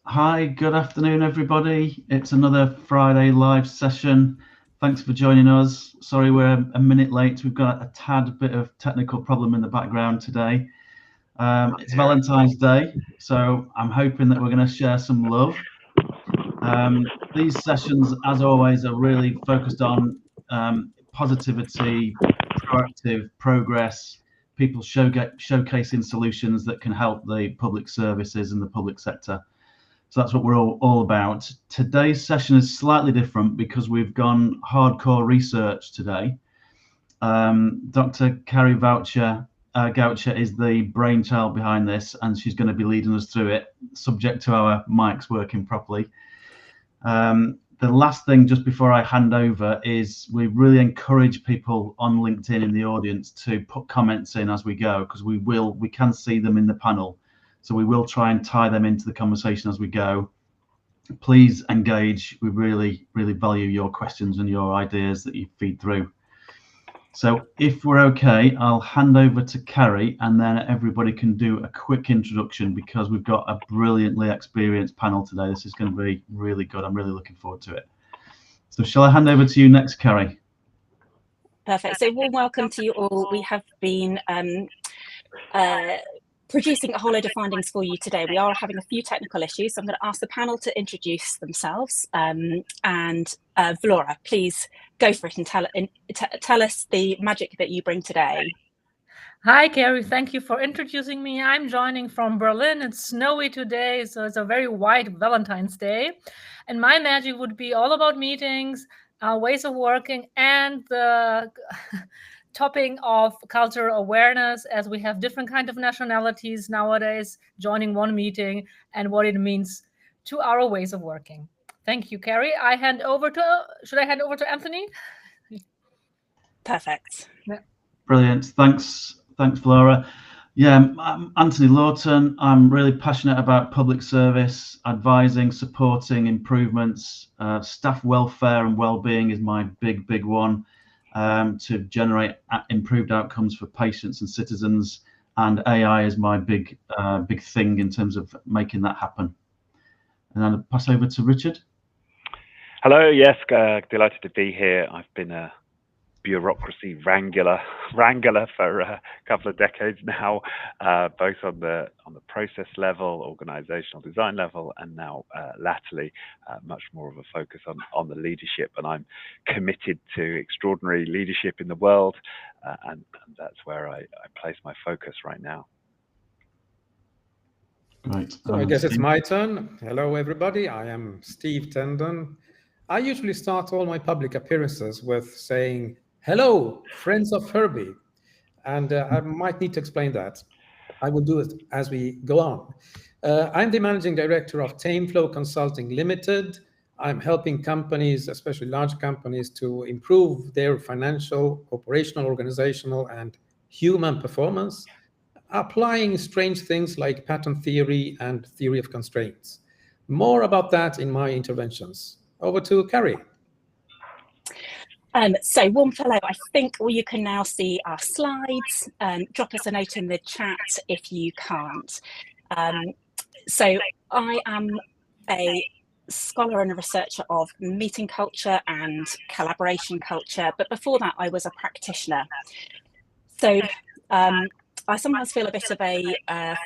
Hi, good afternoon, everybody. It's another Friday live session. Thanks for joining us. Sorry we're a minute late. We've got a tad bit of technical problem in the background today. It's Valentine's Day, so I'm hoping that we're going to share some love. These sessions, as always, are really focused on positivity, proactive progress, people showcasing solutions that can help the public services and the public sector. So that's what we're all about. Today's session is slightly different because we've gone hardcore research today. Dr. Carrie Goucher is the brainchild behind this, and she's going to be leading us through it, subject to our mics working properly. The last thing, just before I hand over, is we really encourage people on LinkedIn in the audience to put comments in as we go, because we can see them in the panel. So we will try and tie them into the conversation as we go. Please engage. We really, really value your questions and your ideas that you feed through. So if we're okay, I'll hand over to Carrie, and then everybody can do a quick introduction because we've got a brilliantly experienced panel today. This is going to be really good. I'm really looking forward to it. So shall I hand over to you next, Carrie? Perfect. So warm welcome to you all. We have been producing a whole load of findings for you today. We are having a few technical issues, so I'm going to ask the panel to introduce themselves. And Vlora, please go for it and tell us the magic that you bring today. Hi, Carrie. Thank you for introducing me. I'm joining from Berlin. It's snowy today, so it's a very white Valentine's Day. And my magic would be all about meetings, ways of working, and the topping of cultural awareness, as we have different kind of nationalities nowadays joining one meeting and what it means to our ways of working. Thank you, Carrie. Should I hand over to Anthony? Perfect. Yeah. Brilliant. Thanks, Flora. Yeah, I'm Anthony Lawton. I'm really passionate about public service, advising, supporting improvements. Staff welfare and well-being is my big one. To generate improved outcomes for patients and citizens, and AI is my big thing in terms of making that happen. And I'll pass over to Richard. Hello, yes, delighted to be here. I've been a bureaucracy wrangler for a couple of decades now, both on the process level, organizational design level, and now latterly much more of a focus on the leadership. And I'm committed to extraordinary leadership in the world, and that's where I place my focus right now. Right. So I guess it's my turn. Hello, everybody. I am Steve Tendon. I usually start all my public appearances with saying, "Hello, friends of Herbie," and I might need to explain that. I will do it as we go on. I'm the managing director of Tameflow Consulting Limited. I'm helping companies, especially large companies, to improve their financial, operational, organizational, and human performance, applying strange things like pattern theory and theory of constraints. More about that in my interventions. Over to Carrie. So warm hello. I think you can now see our slides. Drop us a note in the chat if you can't. So I am a scholar and a researcher of meeting culture and collaboration culture, but before that I was a practitioner. So I sometimes feel a bit of a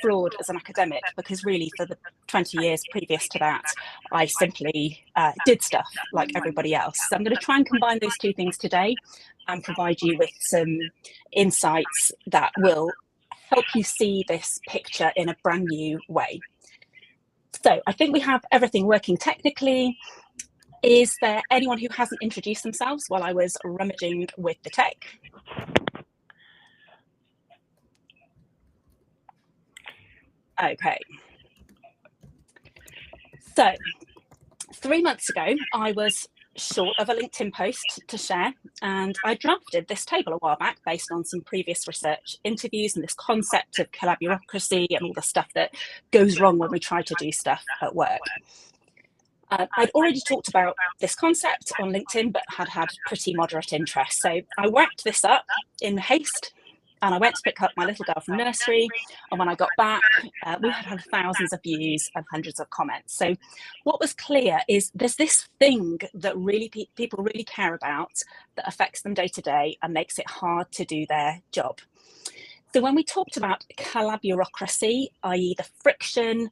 fraud as an academic, because really for the 20 years previous to that, I simply did stuff like everybody else. So I'm going to try and combine those two things today and provide you with some insights that will help you see this picture in a brand new way. So I think we have everything working technically. Is there anyone who hasn't introduced themselves while I was rummaging with the tech? Okay. So 3 months ago, I was short of a LinkedIn post to share, and I drafted this table a while back based on some previous research interviews and this concept of collabureaucracy and all the stuff that goes wrong when we try to do stuff at work. I'd already talked about this concept on LinkedIn, but had pretty moderate interest. So I whacked this up in haste And I went to pick up my little girl from nursery, and when I got back, we had thousands of views and hundreds of comments. So what was clear is there's this thing that really people really care about that affects them day to day and makes it hard to do their job. So when we talked about collabureaucracy, i.e. the friction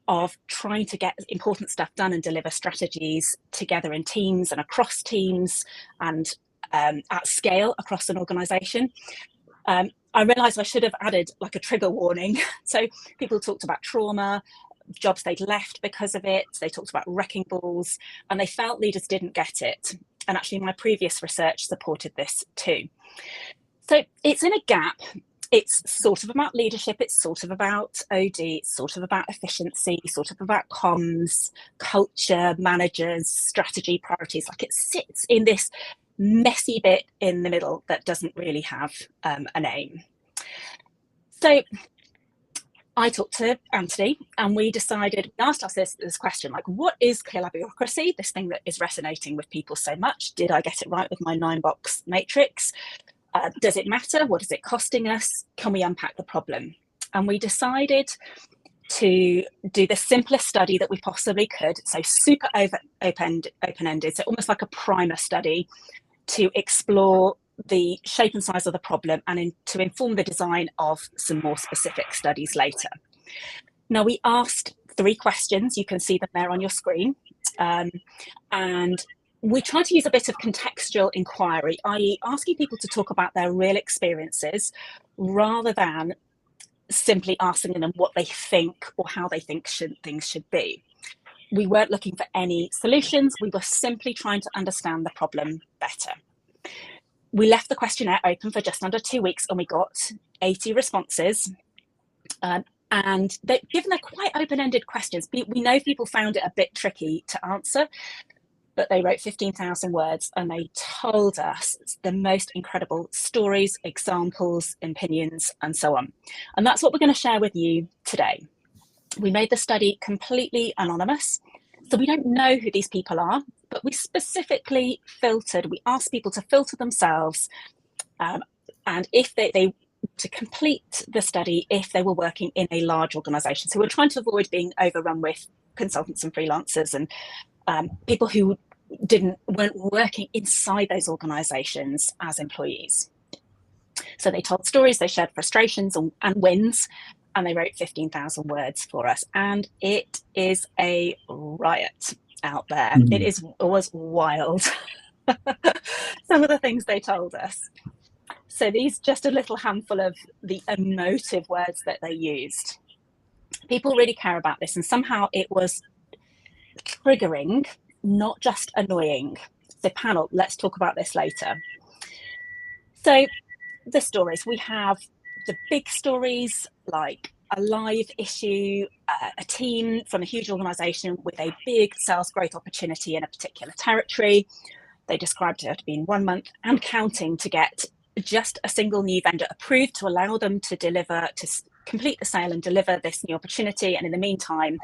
of trying to get important stuff done and deliver strategies together in teams and across teams and at scale across an organization, I realized I should have added like a trigger warning. So people talked about trauma, jobs they'd left because of it. They talked about wrecking balls, and they felt leaders didn't get it. And actually my previous research supported this too. So it's in a gap. It's sort of about leadership, it's sort of about OD, it's sort of about efficiency, sort of about comms, culture, managers, strategy, priorities. Like it sits in this messy bit in the middle that doesn't really have a name. So I talked to Anthony, and we asked ourselves this question, like, what is collabureaucracy, this thing that is resonating with people so much? Did I get it right with my 9-box matrix? Does it matter? What is it costing us? Can we unpack the problem? And we decided to do the simplest study that we possibly could, so super open-ended, so almost like a primer study, to explore the shape and size of the problem and to inform the design of some more specific studies later. Now, we asked 3 questions. You can see them there on your screen. And we tried to use a bit of contextual inquiry, i.e. asking people to talk about their real experiences rather than simply asking them what they think or how they think things should be. We weren't looking for any solutions. We were simply trying to understand the problem better. We left the questionnaire open for just under 2 weeks, and we got 80 responses. And given they're quite open-ended questions, we know people found it a bit tricky to answer, but they wrote 15,000 words, and they told us the most incredible stories, examples, opinions, and so on. And that's what we're going to share with you today. We made the study completely anonymous, so we don't know who these people are, but we specifically filtered. We asked people to filter themselves, and if they to complete the study if they were working in a large organisation. So we're trying to avoid being overrun with consultants and freelancers and people who weren't working inside those organisations as employees. So they told stories, they shared frustrations and wins, and they wrote 15,000 words for us. And it is a riot out there. It was wild. Some of the things they told us. So these just a little handful of the emotive words that they used. People really care about this, and somehow it was triggering, not just annoying. So panel, let's talk about this later. So the stories, we have the big stories like a live issue, a team from a huge organisation with a big sales growth opportunity in a particular territory. They described it to be in 1 month and counting to get just a single new vendor approved to allow them to complete the sale and deliver this new opportunity. And in the meantime,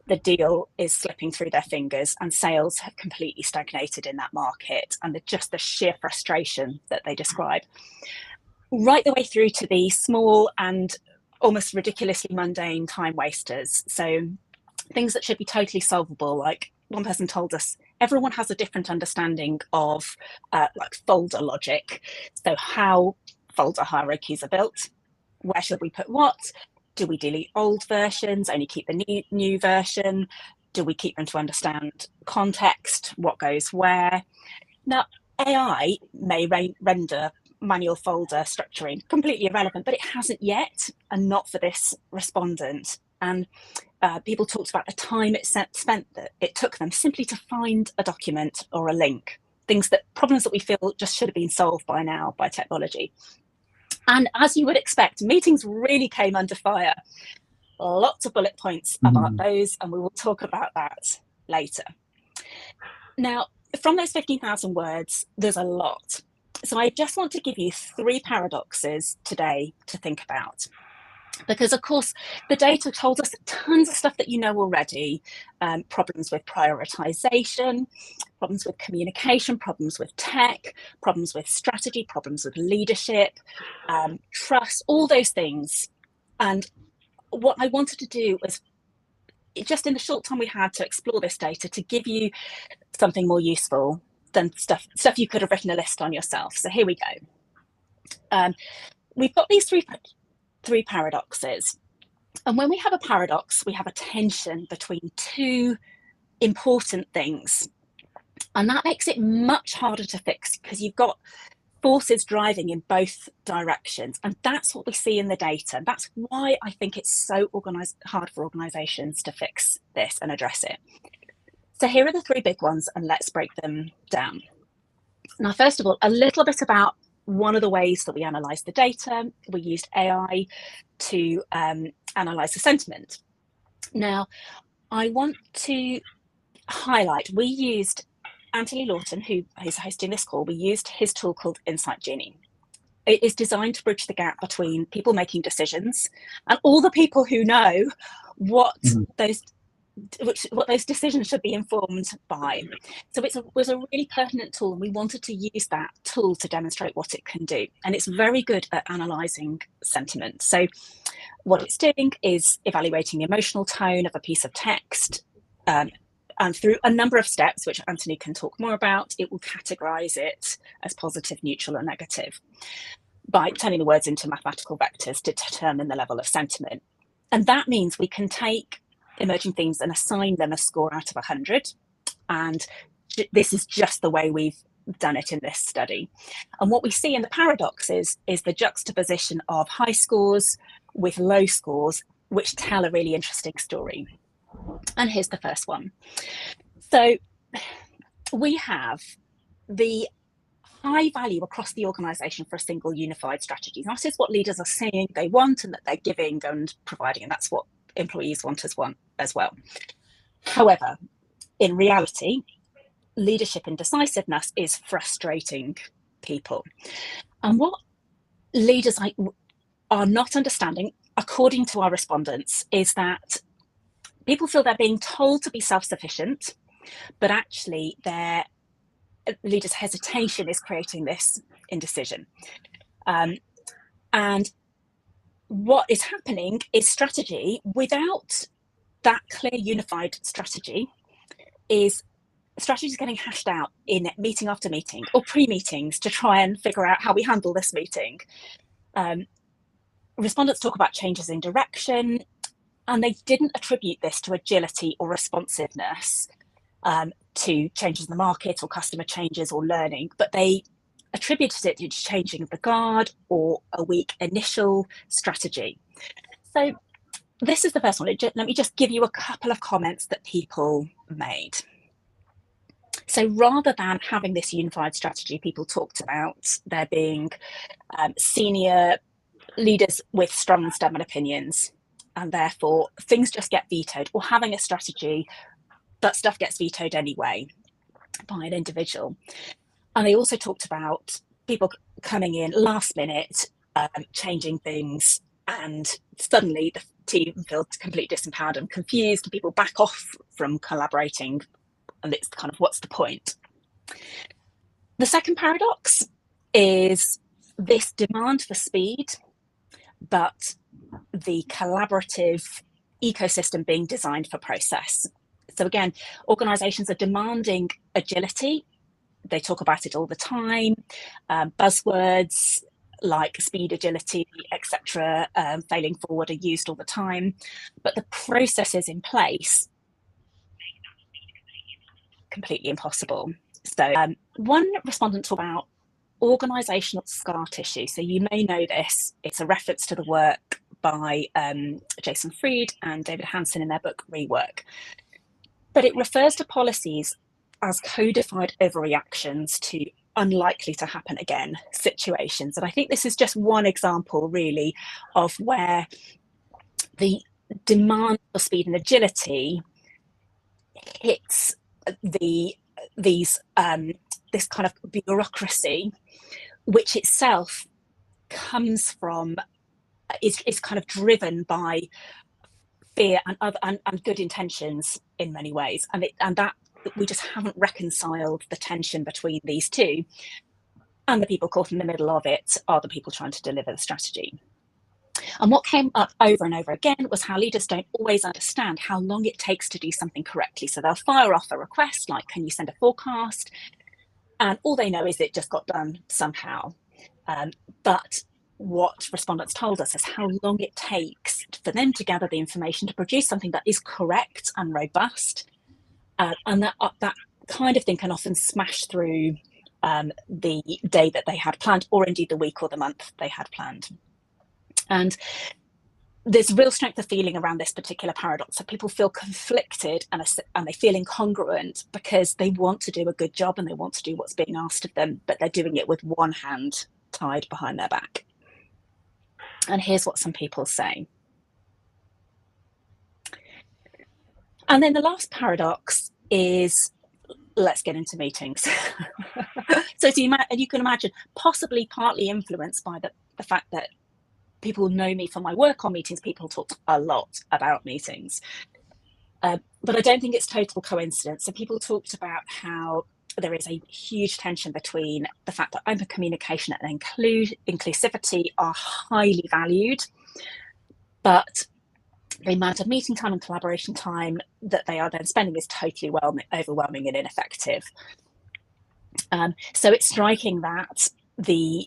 the deal is slipping through their fingers and sales have completely stagnated in that market, and just the sheer frustration that they describe. Right the way through to the small and almost ridiculously mundane time wasters. So things that should be totally solvable, like one person told us, everyone has a different understanding of like folder logic. So how folder hierarchies are built, where should we put what? Do we delete old versions, only keep the new version? Do we keep them to understand context, what goes where? Now, AI may render manual folder structuring completely irrelevant, but it hasn't yet, and not for this respondent. And people talked about the time it spent that it took them simply to find a document or a link, problems that we feel just should have been solved by now by technology. And as you would expect, meetings really came under fire. Lots of bullet points about those, and we will talk about that later. Now, from those 15,000 words, there's a lot. So I just want to give you 3 paradoxes today to think about. Because, of course, the data told us tons of stuff that you know already, problems with prioritization, problems with communication, problems with tech, problems with strategy, problems with leadership, trust, all those things. And what I wanted to do was, just in the short time we had to explore this data, to give you something more useful than stuff you could have written a list on yourself. So here we go. We've got these three paradoxes. And when we have a paradox, we have a tension between two important things. And that makes it much harder to fix, because you've got forces driving in both directions. And that's what we see in the data. That's why I think it's so hard for organizations to fix this and address it. So here are the three big ones, and let's break them down. Now, first of all, a little bit about one of the ways that we analyze the data. We used AI to analyze the sentiment. Now, I want to highlight, we used Anthony Lawton, who is hosting this call, we used his tool called Insight Genie. It is designed to bridge the gap between people making decisions and all the people who know what those decisions should be informed by. So it was a really pertinent tool, and we wanted to use that tool to demonstrate what it can do. And it's very good at analysing sentiment. So what it's doing is evaluating the emotional tone of a piece of text, and through a number of steps, which Anthony can talk more about, it will categorise it as positive, neutral, or negative by turning the words into mathematical vectors to determine the level of sentiment. And that means we can take emerging themes and assign them a score out of 100. And this is just the way we've done it in this study. And what we see in the paradoxes is the juxtaposition of high scores with low scores, which tell a really interesting story. And here's the first one. So we have the high value across the organisation for a single unified strategy. That is what leaders are saying they want and that they're giving and providing, and that's what employees want as well. However, in reality, leadership indecisiveness is frustrating people. And what leaders are not understanding, according to our respondents, is that people feel they're being told to be self-sufficient, but actually their leaders' hesitation is creating this indecision. And what is happening is strategy without that clear unified strategy is getting hashed out in meeting after meeting or pre-meetings to try and figure out how we handle this meeting. Respondents talk about changes in direction, and they didn't attribute this to agility or responsiveness, to changes in the market or customer changes or learning, but they attributed it to changing of the guard or a weak initial strategy. So this is the first one. Let me just give you a couple of comments that people made. So rather than having this unified strategy, people talked about there being senior leaders with strong and stubborn opinions, and therefore things just get vetoed, or having a strategy but stuff gets vetoed anyway by an individual. And they also talked about people coming in last minute, changing things, and suddenly the team feels completely disempowered and confused, and people back off from collaborating, and it's kind of, what's the point? The second paradox is this demand for speed, but the collaborative ecosystem being designed for process. So again, organizations are demanding agility. They talk about it all the time. Buzzwords like speed, agility, etc., failing forward are used all the time. But the processes in place, completely impossible. So one respondent talked about organizational scar tissue. So you may know this. It's a reference to the work by Jason Fried and David Hansen in their book Rework. But it refers to policies as codified overreactions to unlikely to happen again situations. And I think this is just one example, really, of where the demand for speed and agility hits this kind of bureaucracy, which itself comes from is kind of driven by fear and good intentions in many ways, and that we just haven't reconciled the tension between these two, and the people caught in the middle of it are the people trying to deliver the strategy. And what came up over and over again was how leaders don't always understand how long it takes to do something correctly. So they'll fire off a request like, can you send a forecast? And all they know is it just got done somehow. But what respondents told us is how long it takes for them to gather the information to produce something that is correct and robust. And that kind of thing can often smash through the day that they had planned, or indeed the week or the month they had planned. And there's real strength of feeling around this particular paradox. So people feel conflicted and they feel incongruent because they want to do a good job and they want to do what's being asked of them, but they're doing it with one hand tied behind their back. And here's what some people say. And then the last paradox is, let's get into meetings. So you can imagine, possibly partly influenced by the fact that people know me for my work on meetings. People talk a lot about meetings, but I don't think it's total coincidence. So people talked about how there is a huge tension between the fact that open communication and inclusivity are highly valued, but the amount of meeting time and collaboration time that they are then spending is totally overwhelming and ineffective. So it's striking that the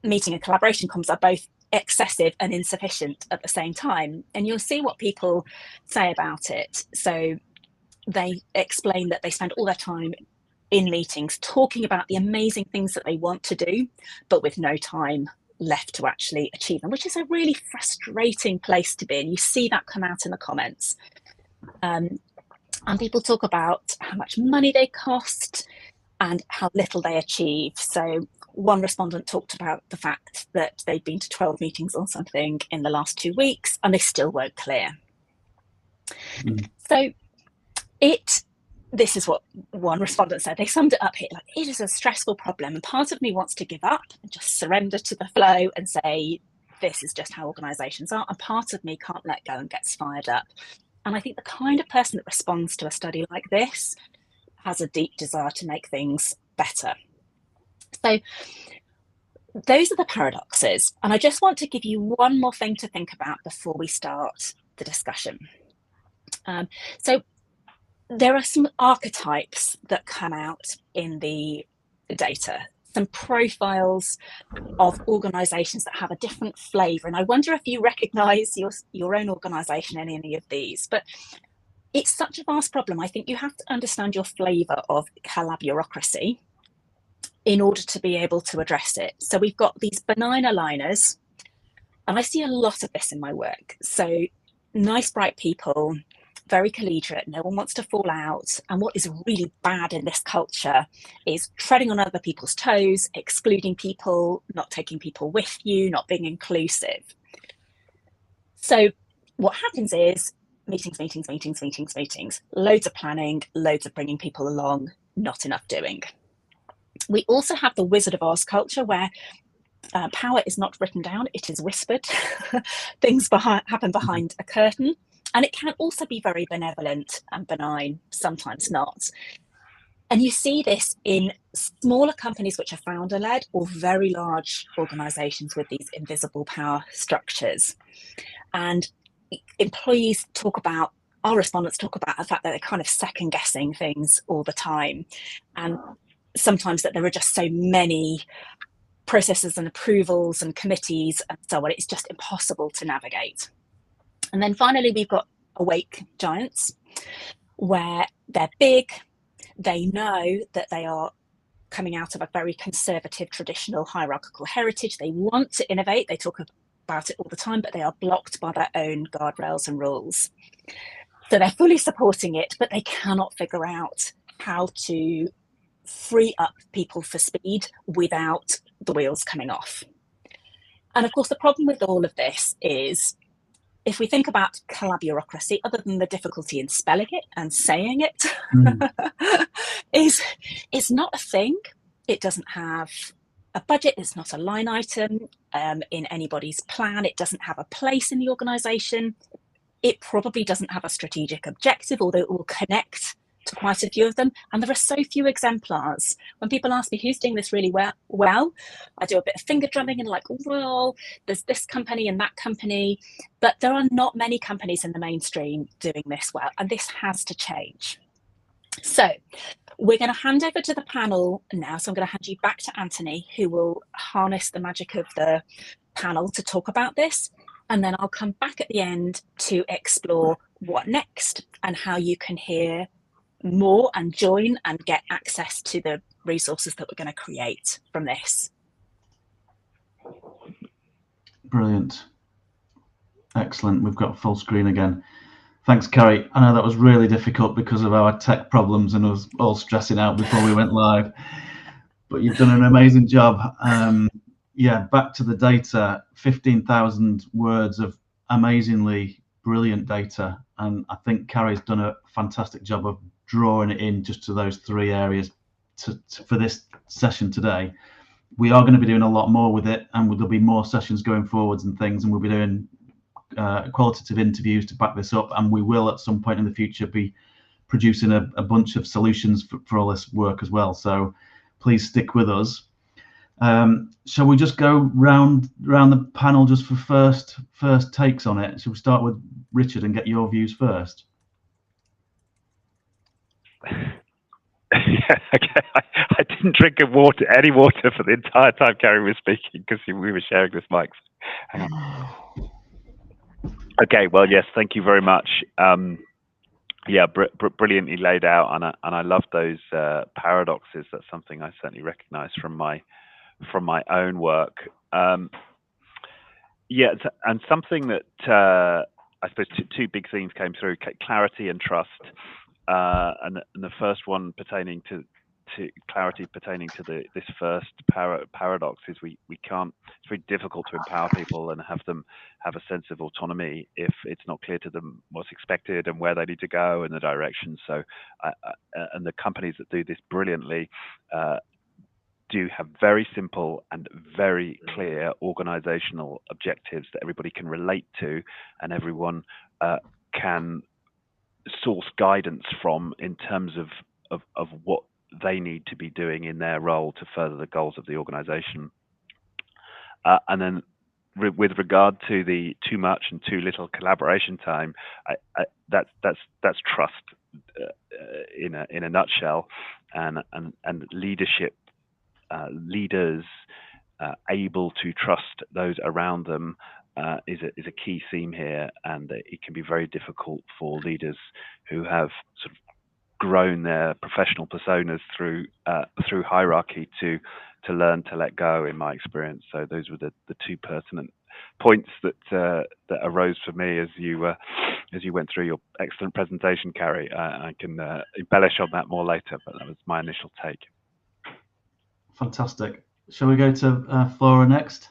meeting and collaboration comms are both excessive and insufficient at the same time. And you'll see what people say about it. So they explain that they spend all their time in meetings talking about the amazing things that they want to do, but with no time left to actually achieve them, which is a really frustrating place to be. And you see that come out in the comments. And people talk about how much money they cost and how little they achieve. So one respondent talked about the fact that they'd been to 12 meetings on something in the last 2 weeks and they still weren't clear. So this is what one respondent said. They summed it up here like, it is a stressful problem, and part of me wants to give up and just surrender to the flow and say, this is just how organizations are, and part of me can't let go and gets fired up. And I think the kind of person that responds to a study like this has a deep desire to make things better. So those are the paradoxes, and I just want to give you one more thing to think about before we start the discussion. So there are some archetypes that come out in the data, some profiles of organizations that have a different flavor. And I wonder if you recognize your own organization in any of these, but it's such a vast problem. I think you have to understand your flavor of collabureaucracy in order to be able to address it. So we've got these benign aligners, and I see a lot of this in my work. So nice, bright people, very collegiate, no one wants to fall out. And what is really bad in this culture is treading on other people's toes, excluding people, not taking people with you, not being inclusive. So what happens is meetings, loads of planning, loads of bringing people along, not enough doing. We also have the Wizard of Oz culture where power is not written down, it is whispered. Things happen behind a curtain. And it can also be very benevolent and benign, sometimes not. And you see this in smaller companies which are founder-led, or very large organizations with these invisible power structures. And employees talk about, our respondents talk about the fact that they're kind of second guessing things all the time. And sometimes that there are just so many processes and approvals and committees and so on, it's just impossible to navigate. And then finally, we've got awake giants, where they're big, they know that they are coming out of a very conservative, traditional hierarchical heritage. They want to innovate, they talk about it all the time, but they are blocked by their own guardrails and rules. So they're fully supporting it, but they cannot figure out how to free up people for speed without the wheels coming off. And of course, the problem with all of this is, if we think about collabureaucracy, other than the difficulty in spelling it and saying it, is it's not a thing. It doesn't have a budget is not a line item in anybody's plan. It doesn't have a place in the organisation. It probably doesn't have a strategic objective, although it will connect to quite a few of them. And there are so few exemplars. When people ask me who's doing this really well, I do a bit of finger drumming and like, well, there's this company and that company, but there are not many companies in the mainstream doing this well, and this has to change. So we're going to hand over to the panel now. So I'm going to hand you back to Anthony, who will harness the magic of the panel to talk about this. And then I'll come back at the end to explore what next and how you can hear more and join and get access to the resources that we're going to create from this. Brilliant. Excellent. We've got full screen again. Thanks, Carrie. I know that was really difficult because of our tech problems and us all stressing out before we went live, but you've done an amazing job. Yeah, back to the data, 15,000 words of amazingly brilliant data. And I think Carrie's done a fantastic job of drawing it in just to those 3 areas for this session today. We are going to be doing a lot more with it, and there'll be more sessions going forwards and things, and we'll be doing qualitative interviews to back this up, and we will at some point in the future be producing a bunch of solutions for all this work as well. So please stick with us. Shall we just go round the panel just for first takes on it? Shall we start with Richard and get your views first? Yeah, okay. I didn't drink any water for the entire time Carrie was speaking because we were sharing this mic. Hang on. Okay, well, yes, thank you very much. Yeah, brilliantly laid out, and I love those paradoxes. That's something I certainly recognise from my own work. Yeah, and something that I suppose two big themes came through: clarity and trust. And the first one pertaining to clarity, pertaining to this first paradox, is we can't. It's very difficult to empower people and have them have a sense of autonomy if it's not clear to them what's expected and where they need to go and the direction. So, and the companies that do this brilliantly do have very simple and very clear organizational objectives that everybody can relate to, and everyone can source guidance from in terms of what they need to be doing in their role to further the goals of the organization. And then with regard to the too much and too little collaboration time, that's trust in a nutshell, and leadership, leaders able to trust those around them is a key theme here, and it can be very difficult for leaders who have sort of grown their professional personas through hierarchy to learn to let go, in my experience. So those were the two pertinent points that arose for me as you went through your excellent presentation, Carrie. I can embellish on that more later, but that was my initial take. Fantastic. Shall we go to Flora next?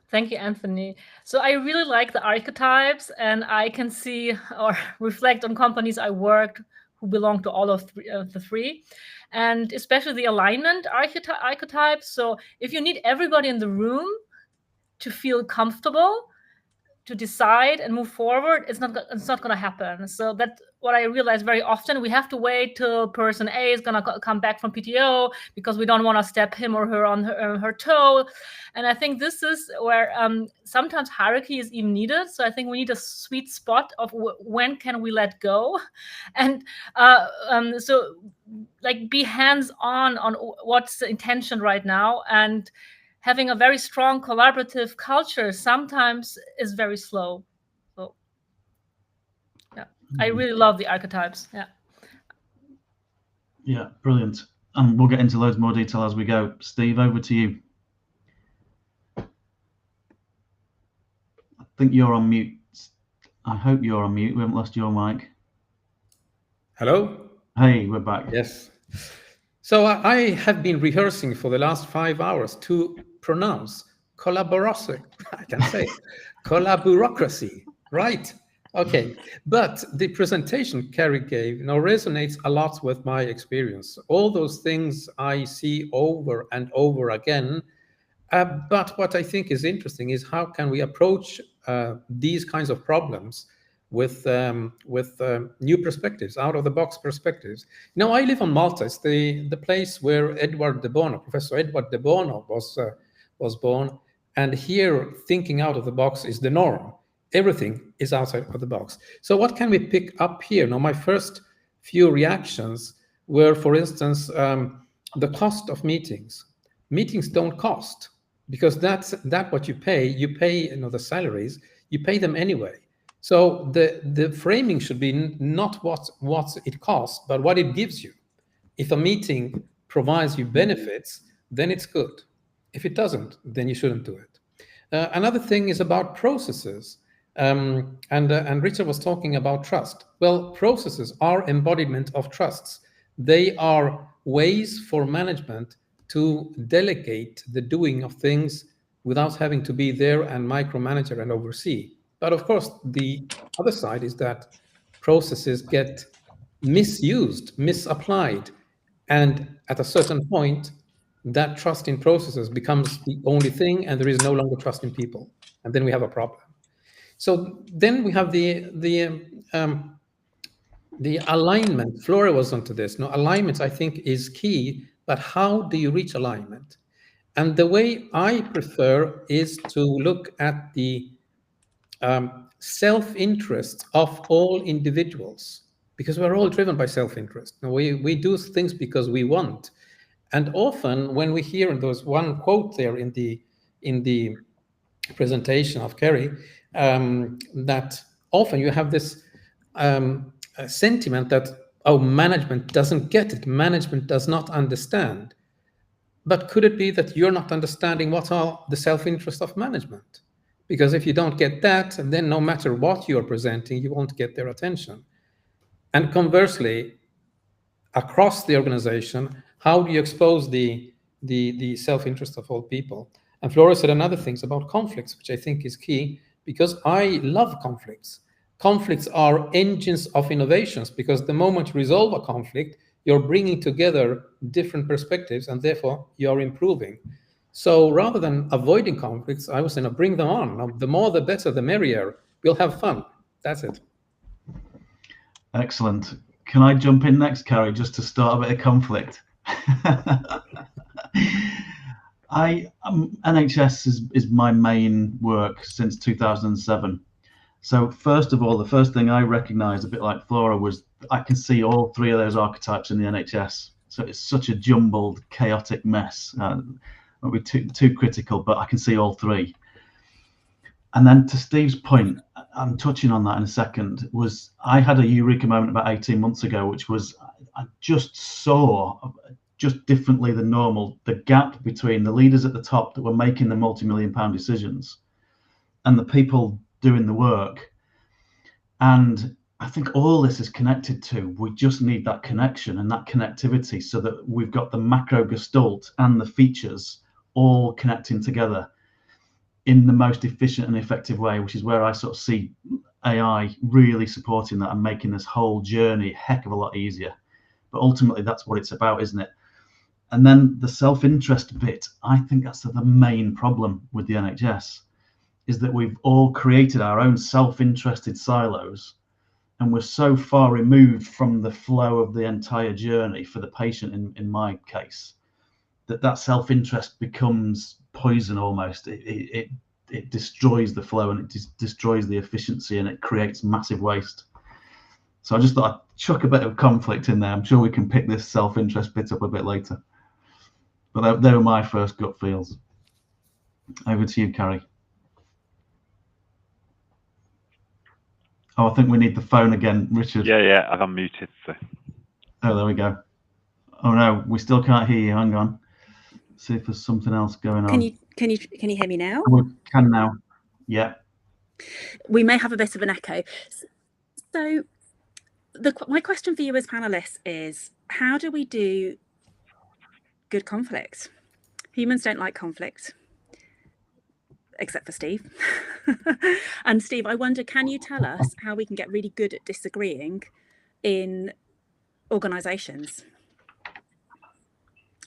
Thank you, Anthony. So I really like the archetypes, and I can see or reflect on companies I worked who belong to all of the three, and especially the alignment archetypes. So if you need everybody in the room to feel comfortable, to decide and move forward, it's not going to happen. So that's what I realize very often. We have to wait till person A is going to come back from PTO because we don't want to step him or her on her toe. And I think this is where sometimes hierarchy is even needed. So I think we need a sweet spot of when can we let go, and so like be hands-on on what's the intention right now. And having a very strong collaborative culture sometimes is very slow. So yeah, I really love the archetypes. Yeah, brilliant. And we'll get into loads more detail as we go. Steve, over to you. I think you're on mute. I hope you're on mute. We haven't lost your mic. Hello? Hey, we're back. Yes. So I have been rehearsing for the last 5 hours to pronounce collaboracy. I can say collabureaucracy, right? Okay, but the presentation Carrie gave, resonates a lot with my experience. All those things I see over and over again. But what I think is interesting is how can we approach these kinds of problems with new perspectives, out-of-the-box perspectives. Now, I live on Malta. It's the place where Edward de Bono, Professor Edward de Bono was born. And here, thinking out of the box is the norm. Everything is outside of the box. So what can we pick up here? Now, my first few reactions were, for instance, the cost of meetings. Meetings don't cost, because that's what you pay. You pay the salaries, you pay them anyway. So the framing should be not what it costs, but what it gives you. If a meeting provides you benefits, then it's good. If it doesn't, then you shouldn't do it. Another thing is about processes. And Richard was talking about trust. Well, processes are embodiment of trusts. They are ways for management to delegate the doing of things without having to be there and micromanage and oversee. But of course, the other side is that processes get misused, misapplied, and at a certain point, that trust in processes becomes the only thing, and there is no longer trust in people, and then we have a problem. So then we have the alignment. Flora was onto this. No, alignment, I think, is key, but how do you reach alignment? And the way I prefer is to look at the self-interest of all individuals, because we're all driven by self-interest. We do things because we want. And often when we hear, and there was one quote there in the presentation of Carrie, that often you have this sentiment that, oh, management doesn't get it, management does not understand. But could it be that you're not understanding what are the self-interest of management? Because if you don't get that, then no matter what you're presenting, you won't get their attention. And conversely, across the organization, how do you expose the self-interest of all people? And Flora said another thing about conflicts, which I think is key, because I love conflicts. Conflicts are engines of innovations, because the moment you resolve a conflict, you're bringing together different perspectives, and therefore you're improving. So rather than avoiding conflicts, I was saying, bring them on. Now, the more, the better, the merrier. We'll have fun. That's it. Excellent. Can I jump in next, Carrie, just to start a bit of conflict? NHS is my main work since 2007. So first of all, the first thing I recognised, a bit like Flora, was I can see all three of those archetypes in the NHS. So it's such a jumbled, chaotic mess. Won't be too critical, but I can see all three. And then to Steve's point, I'm touching on that in a second, was I had a eureka moment about 18 months ago, which was I just saw, just differently than normal, the gap between the leaders at the top that were making the multi-million-pound decisions and the people doing the work. And I think all this is connected to, we just need that connection and that connectivity so that we've got the macro gestalt and the features all connecting together in the most efficient and effective way, which is where I sort of see AI really supporting that and making this whole journey a heck of a lot easier. But ultimately, that's what it's about, isn't it? And then the self-interest bit, I think that's the main problem with the NHS, is that we've all created our own self-interested silos, and we're so far removed from the flow of the entire journey for the patient, in my case, that self-interest becomes poison almost. It destroys the flow, and it destroys the efficiency, and it creates massive waste. So I just thought I'd chuck a bit of conflict in there. I'm sure we can pick this self-interest bit up a bit later. But they were my first gut feels. Over to you, Carrie. Oh, I think we need the phone again, Richard. Yeah, I've unmuted. So. Oh, there we go. Oh no, we still can't hear you. Hang on. See if there's something else going on. Can you hear me now? We can now. Yeah. We may have a bit of an echo. So my question for you as panelists is, how do we do good conflict? Humans don't like conflict, except for Steve. And Steve, I wonder, can you tell us how we can get really good at disagreeing in organisations?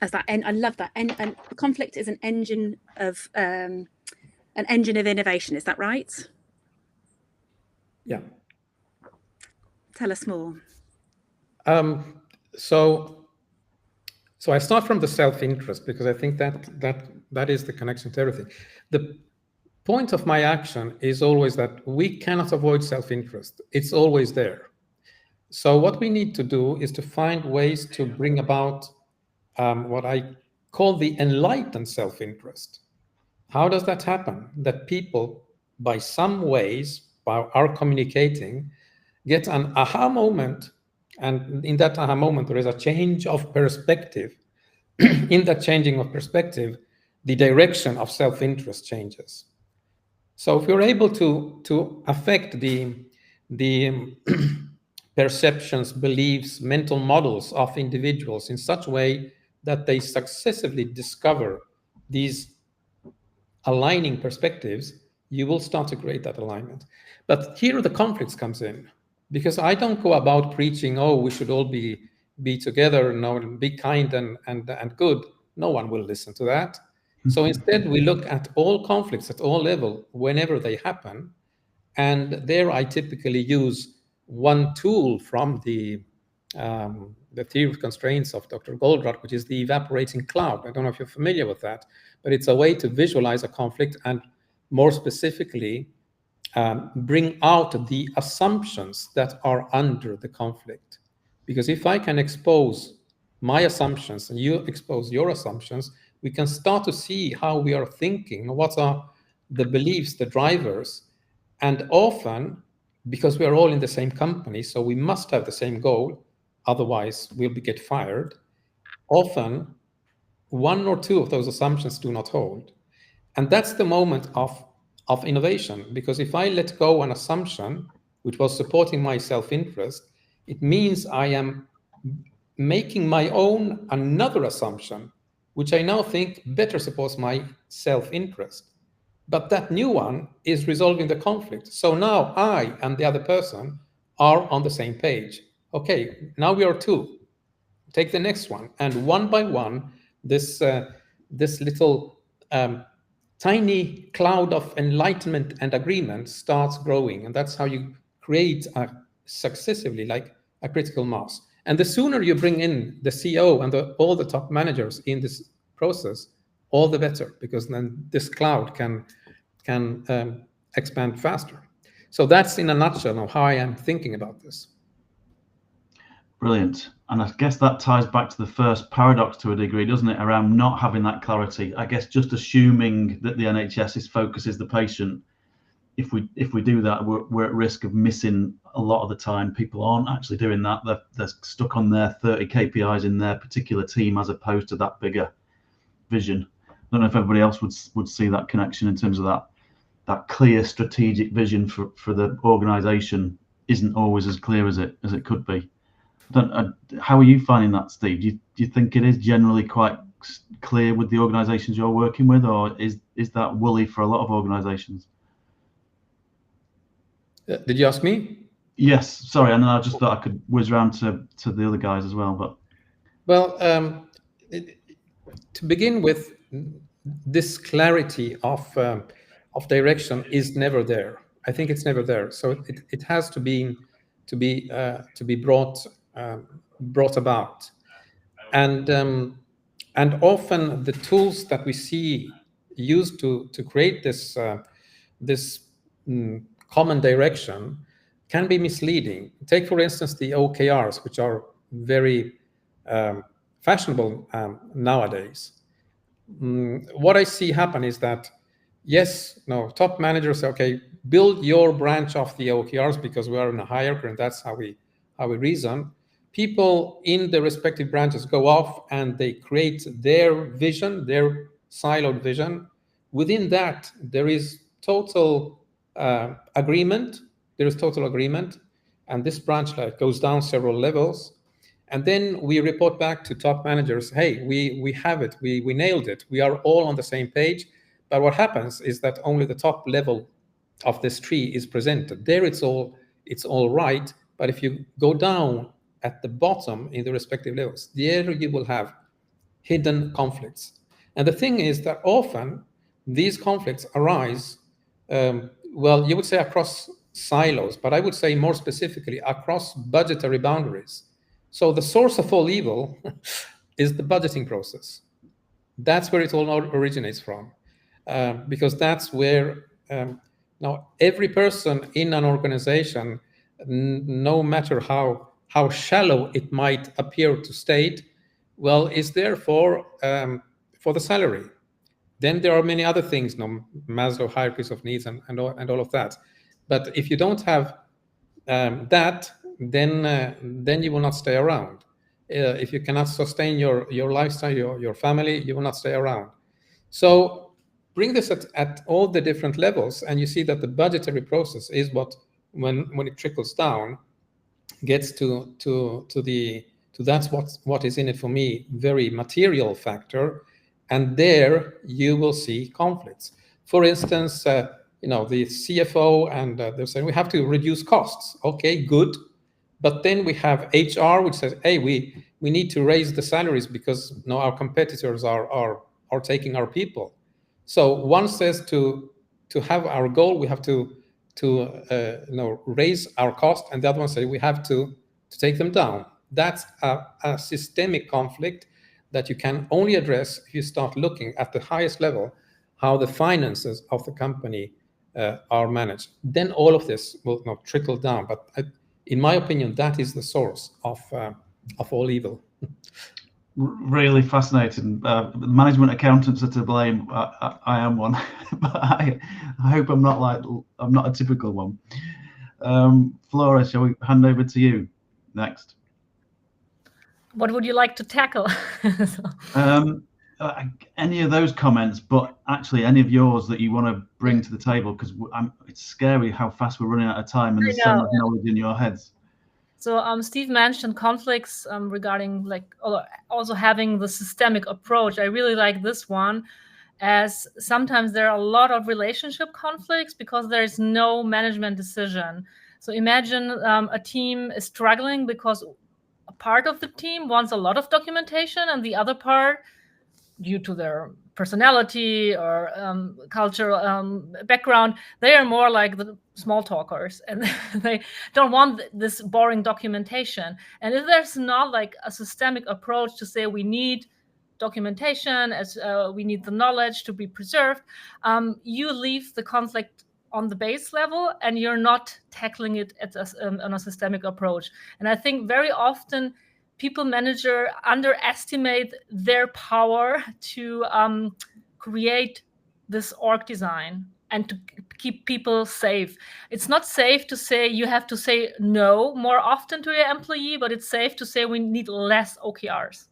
As that, I love that. And conflict is an engine of innovation. Is that right? Yeah. Tell us more. So I start from the self-interest, because I think that is the connection to everything. The point of my action is always that we cannot avoid self-interest. It's always there. So what we need to do is to find ways to bring about what I call the enlightened self-interest. How does that happen? That people, by some ways, by our communicating, get an aha moment, and in that aha moment, there is a change of perspective. In that changing of perspective, the direction of self-interest changes. So if you're able to affect the perceptions, beliefs, mental models of individuals in such a way that they successively discover these aligning perspectives, you will start to create that alignment. But here the conflicts comes in, because I don't go about preaching, oh, we should all be together, be kind and good. No one will listen to that. So instead, we look at all conflicts at all levels whenever they happen. And there I typically use one tool from the theory of constraints of Dr. Goldratt, which is the evaporating cloud. I don't know if you're familiar with that, but it's a way to visualize a conflict and more specifically bring out the assumptions that are under the conflict. Because if I can expose my assumptions and you expose your assumptions, we can start to see how we are thinking, what are the beliefs, the drivers. And often, because we are all in the same company, so we must have the same goal, otherwise we'll get fired. Often, one or two of those assumptions do not hold. And that's the moment of innovation, because if I let go an assumption which was supporting my self-interest, it means I am making my own another assumption, which I now think better supports my self-interest. But that new one is resolving the conflict. So now I and the other person are on the same page. Okay, now we are two. Take the next one. And one by one, this little tiny cloud of enlightenment and agreement starts growing. And that's how you create successively like a critical mass. And the sooner you bring in the CEO and all the top managers in this process, all the better, because then this cloud can expand faster. So that's in a nutshell of how I am thinking about this. Brilliant. And I guess that ties back to the first paradox to a degree, doesn't it, around not having that clarity. I guess just assuming that the NHS's focus is the patient, if we do that, we're at risk of missing a lot of the time. People aren't actually doing that. They're stuck on their 30 KPIs in their particular team as opposed to that bigger vision. I don't know if everybody else would see that connection in terms of that clear strategic vision for the organization isn't always as clear as it could be. How are you finding that, Steve? Do you think it is generally quite clear with the organizations you're working with, or is that woolly for a lot of organizations? Did you ask me? Yes, sorry, and I just thought I could whiz around to the other guys as well. But well, to begin with, this clarity of direction is never there. I think it's never there. So it has to be brought about, and often the tools that we see used to create this common direction can be misleading. Take, for instance, the OKRs, which are very fashionable nowadays. What I see happen is that, top managers say, okay, build your branch of the OKRs because we are in a hierarchy and that's how we reason. People in the respective branches go off and they create their vision, their siloed vision. Within that, there is total agreement. There is total agreement, and this branch goes down several levels. And then we report back to top managers, hey, we have it, we nailed it, we are all on the same page. But what happens is that only the top level of this tree is presented. There it's all right, but if you go down at the bottom in the respective levels, there you will have hidden conflicts. And the thing is that often these conflicts arise, well, you would say across silos, but I would say more specifically across budgetary boundaries. So the source of all evil is the budgeting process. That's where it all originates from, because that's where now every person in an organization, no matter how shallow it might appear to state, well, is there for the salary. Then there are many other things, Maslow hierarchies of needs and all of that. But if you don't have that, then you will not stay around. If you cannot sustain your lifestyle, your family, you will not stay around. So bring this at all the different levels, and you see that the budgetary process is what, when it trickles down, gets to that's what is in it for me, very material factor. And there you will see conflicts. For instance, the CFO and they're saying we have to reduce costs. Okay, good. But then we have HR, which says, hey, we need to raise the salaries because our competitors are taking our people. So one says to have our goal, we have to raise our cost, and the other one says we have to take them down. That's a systemic conflict that you can only address if you start looking at the highest level, how the finances of the company are managed. Then all of this will not trickle down. But in my opinion, that is the source of all evil. Really fascinating. Management accountants are to blame. I am one, but I hope I'm not a typical one. Flora, shall we hand over to you next? What would you like to tackle? Any of those comments, but actually any of yours that you want to bring to the table, because it's scary how fast we're running out of time, and there's so much knowledge in your heads. So Steve mentioned conflicts regarding also having the systemic approach. I really like this one, as sometimes there are a lot of relationship conflicts because there is no management decision. So imagine a team is struggling because a part of the team wants a lot of documentation, and the other part, due to their personality or cultural background, they are more like the small talkers, and they don't want this boring documentation. And if there's not like a systemic approach to say we need documentation, as we need the knowledge to be preserved, you leave the conflict on the base level, and you're not tackling it on a systemic approach. And I think very often people manager underestimate their power to create this org design and to keep people safe. It's not safe to say you have to say no more often to your employee, but it's safe to say we need less OKRs.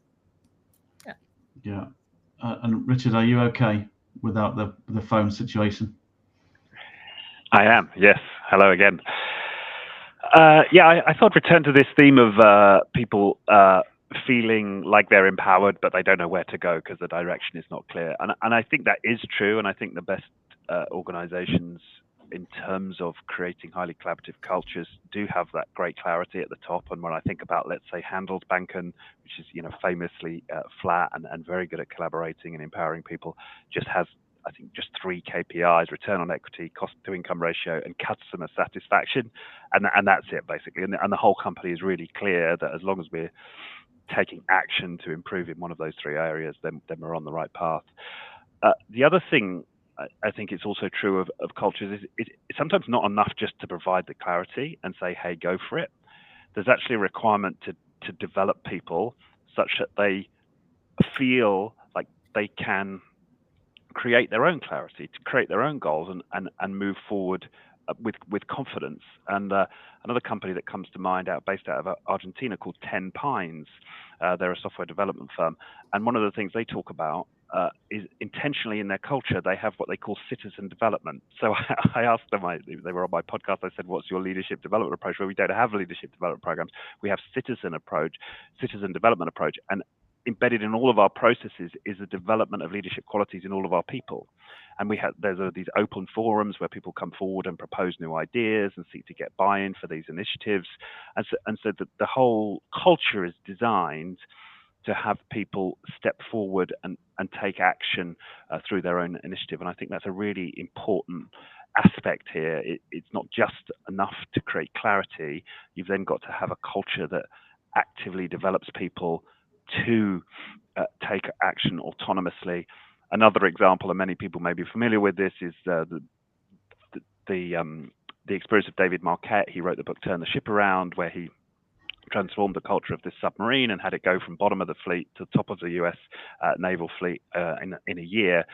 Yeah. And Richard, are you okay without the phone situation? I am, yes. Hello again. I thought return to this theme of people feeling like they're empowered, but they don't know where to go because the direction is not clear. And I think that is true. And I think the best organizations in terms of creating highly collaborative cultures do have that great clarity at the top. And when I think about, let's say, Handelsbanken, which is famously flat and very good at collaborating and empowering people, just has, I think, just 3 KPIs: return on equity, cost to income ratio, and customer satisfaction. And that's it, basically. And the whole company is really clear that as long as we're taking action to improve in one of those 3 areas, then we're on the right path. The other thing I think it's also true of cultures is it's sometimes not enough just to provide the clarity and say, hey, go for it. There's actually a requirement to develop people such that they feel like they can create their own clarity, to create their own goals and move forward with confidence. And another company that comes to mind based out of Argentina called 10 Pines, they're a software development firm. And one of the things they talk about is intentionally in their culture, they have what they call citizen development. So I asked them, they were on my podcast, I said, what's your leadership development approach? Well, we don't have leadership development programs. We have citizen development approach. And embedded in all of our processes is the development of leadership qualities in all of our people. and there's these open forums where people come forward and propose new ideas and seek to get buy-in for these initiatives, and so the whole culture is designed to have people step forward and take action through their own initiative. And I think that's a really important aspect here. It's not just enough to create clarity. You've then got to have a culture that actively develops people to take action autonomously. Another example, and many people may be familiar with this, is the experience of David Marquette. He wrote the book Turn the Ship Around, where he transformed the culture of this submarine and had it go from bottom of the fleet to top of the US naval fleet in a year.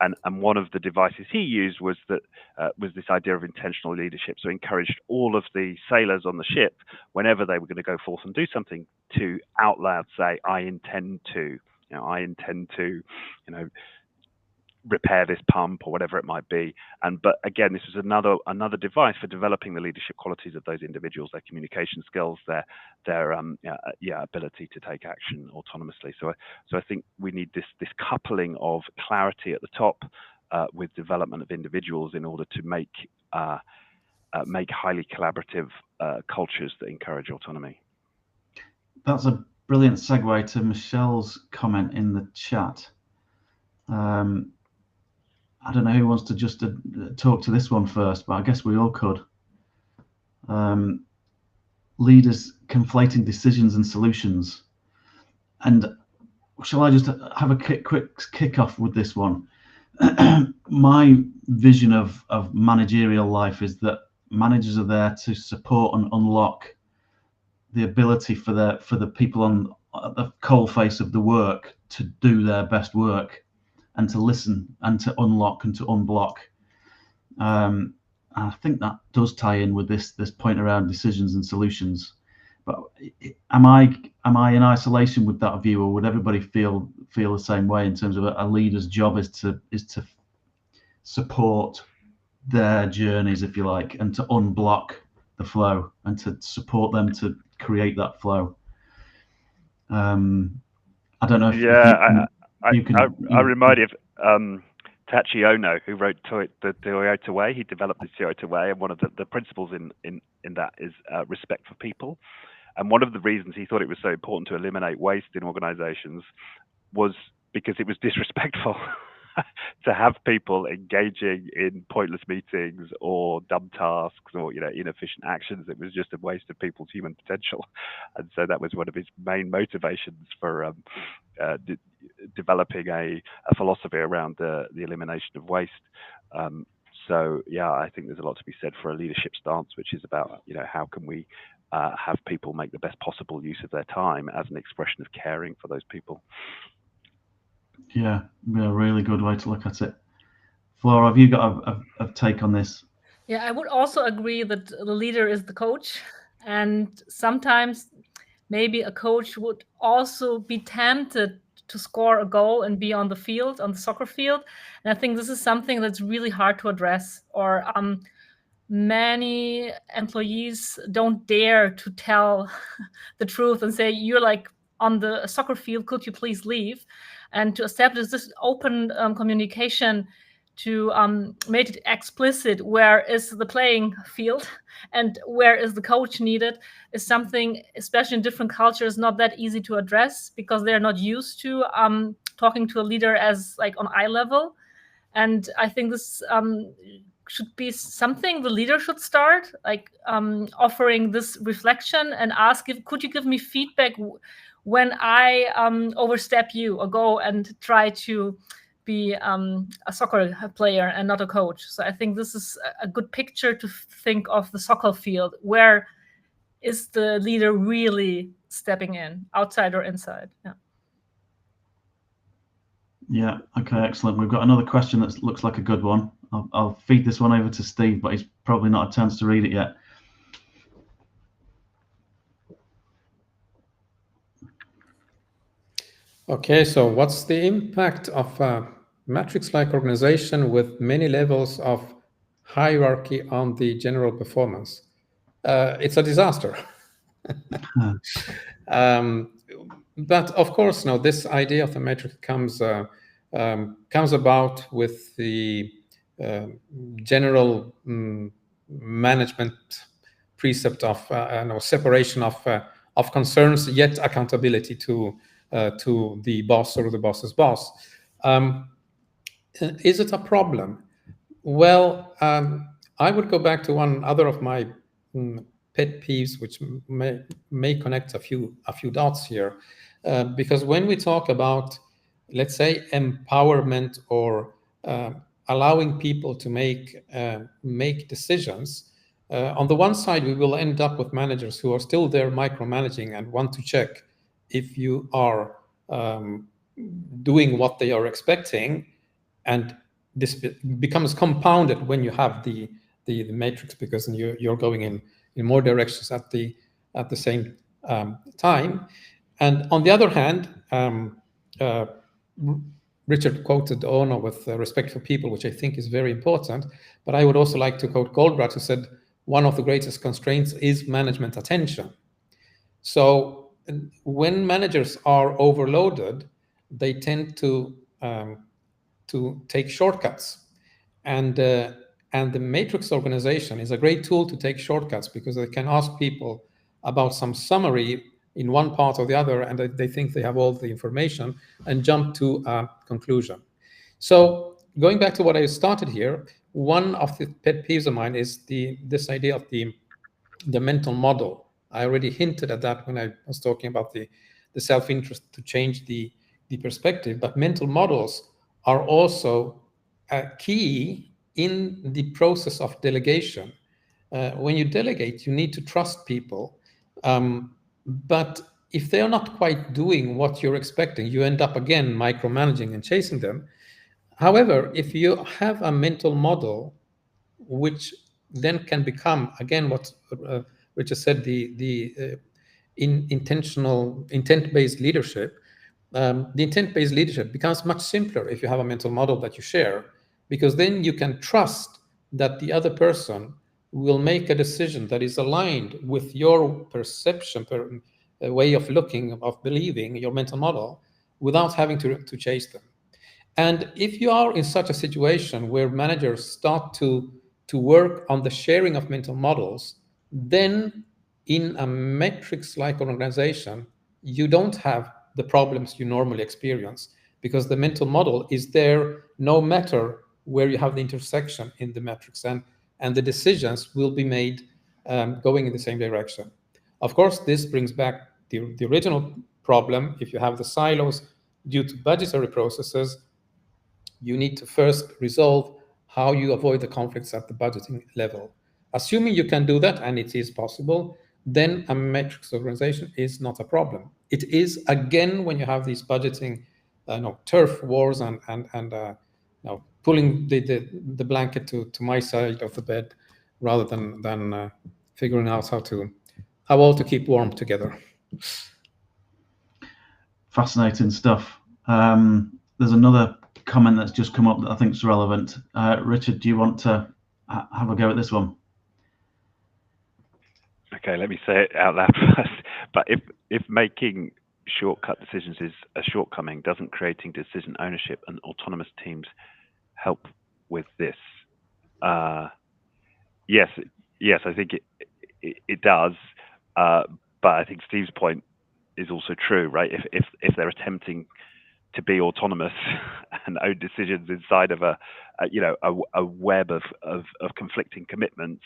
And one of the devices he used was this idea of intentional leadership. So encouraged all of the sailors on the ship, whenever they were going to go forth and do something, to out loud say, I intend to, repair this pump or whatever it might be. But again, this was another device for developing the leadership qualities of those individuals, their communication skills, their ability to take action autonomously. So I think we need this coupling of clarity at the top with development of individuals in order to make highly collaborative cultures that encourage autonomy. That's a brilliant segue to Michelle's comment in the chat. I don't know who wants to just talk to this one first, but I guess we all could. Leaders conflating decisions and solutions. And shall I just have a quick kick-off with this one? My vision of managerial life is that managers are there to support and unlock the ability for the people on the coalface of the work to do their best work, and to listen and to unlock and to unblock. And I think that does tie in with this point around decisions and solutions. But am I in isolation with that view, or would everybody feel the same way in terms of a leader's job is to support their journeys, if you like, and to unblock the flow and to support them to create that flow? I don't know if I remind you of Tachi Ono, who wrote the Toyota Way. He developed the Toyota Way, and one of the principles in that is respect for people. And one of the reasons he thought it was so important to eliminate waste in organizations was because it was disrespectful to have people engaging in pointless meetings or dumb tasks or inefficient actions. It was just a waste of people's human potential. And so that was one of his main motivations for developing a philosophy around the elimination of waste. So yeah, I think there's a lot to be said for a leadership stance, which is about how can we have people make the best possible use of their time as an expression of caring for those people. Yeah, a really good way to look at it. Flora, have you got a take on this? Yeah, I would also agree that the leader is the coach, and sometimes maybe a coach would also be tempted to score a goal and be on the field, on the soccer field. And I think this is something that's really hard to address, or many employees don't dare to tell the truth and say, you're like on the soccer field, could you please leave? And to establish this open communication, to make it explicit where is the playing field and where is the coach needed, is something, especially in different cultures, not that easy to address because they're not used to talking to a leader as like on eye level. And I think this should be something the leader should start, like offering this reflection and ask, could you give me feedback when I overstep you or go and try to be a soccer player and not a coach. So I think this is a good picture to think of the soccer field. Where is the leader really stepping in, outside or inside? Yeah, okay, excellent. We've got another question that looks like a good one. I'll feed this one over to Steve, but he's probably not had a chance to read it yet. Okay, so what's the impact of a matrix-like organization with many levels of hierarchy on the general performance? It's a disaster. But of course, now this idea of the matrix comes comes about with the general management precept of separation of concerns, yet accountability to the boss or the boss's boss. Is it a problem? Well, I would go back to one other of my pet peeves, which may connect a few dots here, because when we talk about, let's say, empowerment or allowing people to make decisions, on the one side, we will end up with managers who are still there micromanaging and want to check if you are doing what they are expecting, and this becomes compounded when you have the matrix, because you're going in more directions at the same time. And on the other hand, Richard quoted Ono with respect for people, which I think is very important. But I would also like to quote Goldratt, who said one of the greatest constraints is management attention. So when managers are overloaded, they tend to take shortcuts, and the matrix organization is a great tool to take shortcuts, because they can ask people about some summary in one part or the other, and they think they have all the information and jump to a conclusion. So going back to what I started here, one of the pet peeves of mine is this idea of the mental model. I already hinted at that when I was talking about the self-interest to change the perspective, but mental models are also key in the process of delegation. When you delegate, you need to trust people, but if they are not quite doing what you're expecting, you end up again micromanaging and chasing them. However, if you have a mental model, which then can become, again, what Richard said, the intent-based leadership, the intent-based leadership becomes much simpler if you have a mental model that you share, because then you can trust that the other person will make a decision that is aligned with your perception, way of looking, of believing, your mental model, without having to chase them. And if you are in such a situation where managers start to work on the sharing of mental models, then in a metrics-like organization, you don't have the problems you normally experience, because the mental model is there no matter where you have the intersection in the metrics, and the decisions will be made going in the same direction. Of course, this brings back the original problem. If you have the silos due to budgetary processes, you need to first resolve how you avoid the conflicts at the budgeting level. Assuming you can do that, and it is possible, then a metrics organization is not a problem. It is, again, when you have these budgeting turf wars and pulling the blanket to my side of the bed, rather than figuring out how all to keep warm together. Fascinating stuff. There's another comment that's just come up that I think is relevant. Richard, do you want to have a go at this one? Okay, let me say it out loud first. But if making shortcut decisions is a shortcoming, doesn't creating decision ownership and autonomous teams help with this? Yes, I think it does. But I think Steve's point is also true, right? If they're attempting to be autonomous and own decisions inside of a web of conflicting commitments,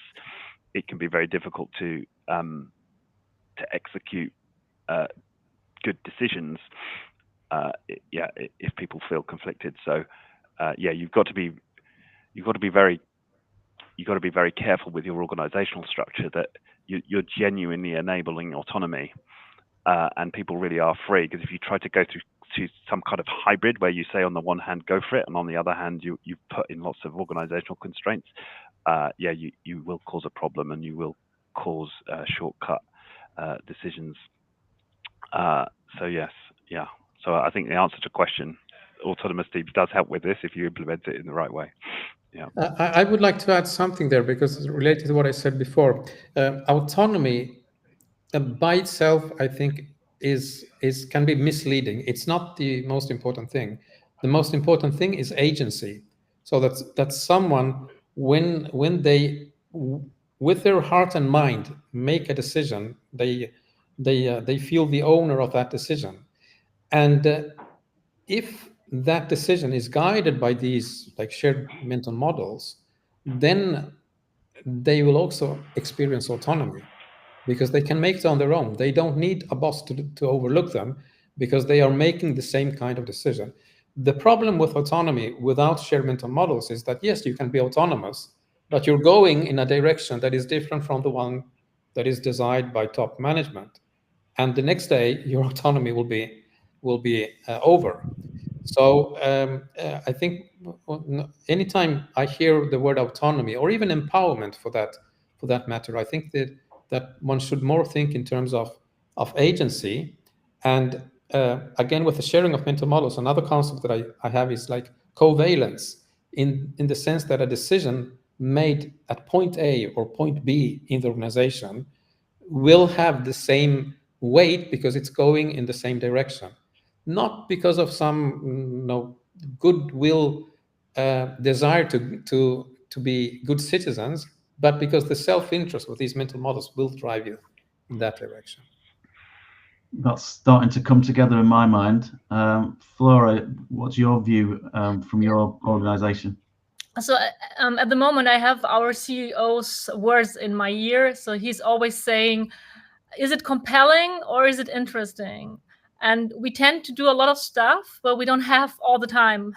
it can be very difficult to execute good decisions. If people feel conflicted. So you've got to be very careful with your organizational structure that you're genuinely enabling autonomy, and people really are free. Because if you try to go to some kind of hybrid where you say on the one hand go for it, and on the other hand you put in lots of organizational constraints, you will cause a problem, and you will cause shortcut decisions. So yes, yeah. So I think the answer to the question, autonomous teams does help with this if you implement it in the right way. Yeah. I would like to add something there, because it's related to what I said before. Autonomy by itself, I think, can be misleading. It's not the most important thing. the most important thing is agency. So that's someone, when they, with their heart and mind, make a decision, they feel the owner of that decision. And if that decision is guided by these like shared mental models, then they will also experience autonomy, because they can make it on their own. They don't need a boss to overlook them, because they are making the same kind of decision. The problem with autonomy without shared mental models is that, yes, you can be autonomous, but you're going in a direction that is different from the one that is desired by top management. And the next day, your autonomy will be over. So I think anytime I hear the word autonomy, or even empowerment for that matter, I think that one should more think in terms of agency. And again, with the sharing of mental models, another concept that I have is like covalence, in the sense that a decision made at point A or point B in the organization will have the same weight because it's going in the same direction, not because of some goodwill, desire to be good citizens, but because the self-interest with these mental models will drive you in that direction. That's starting to come together in my mind. Flora, what's your view from your organization? So at the moment, I have our CEO's words in my ear. So he's always saying, is it compelling or is it interesting? And we tend to do a lot of stuff, but we don't have all the time.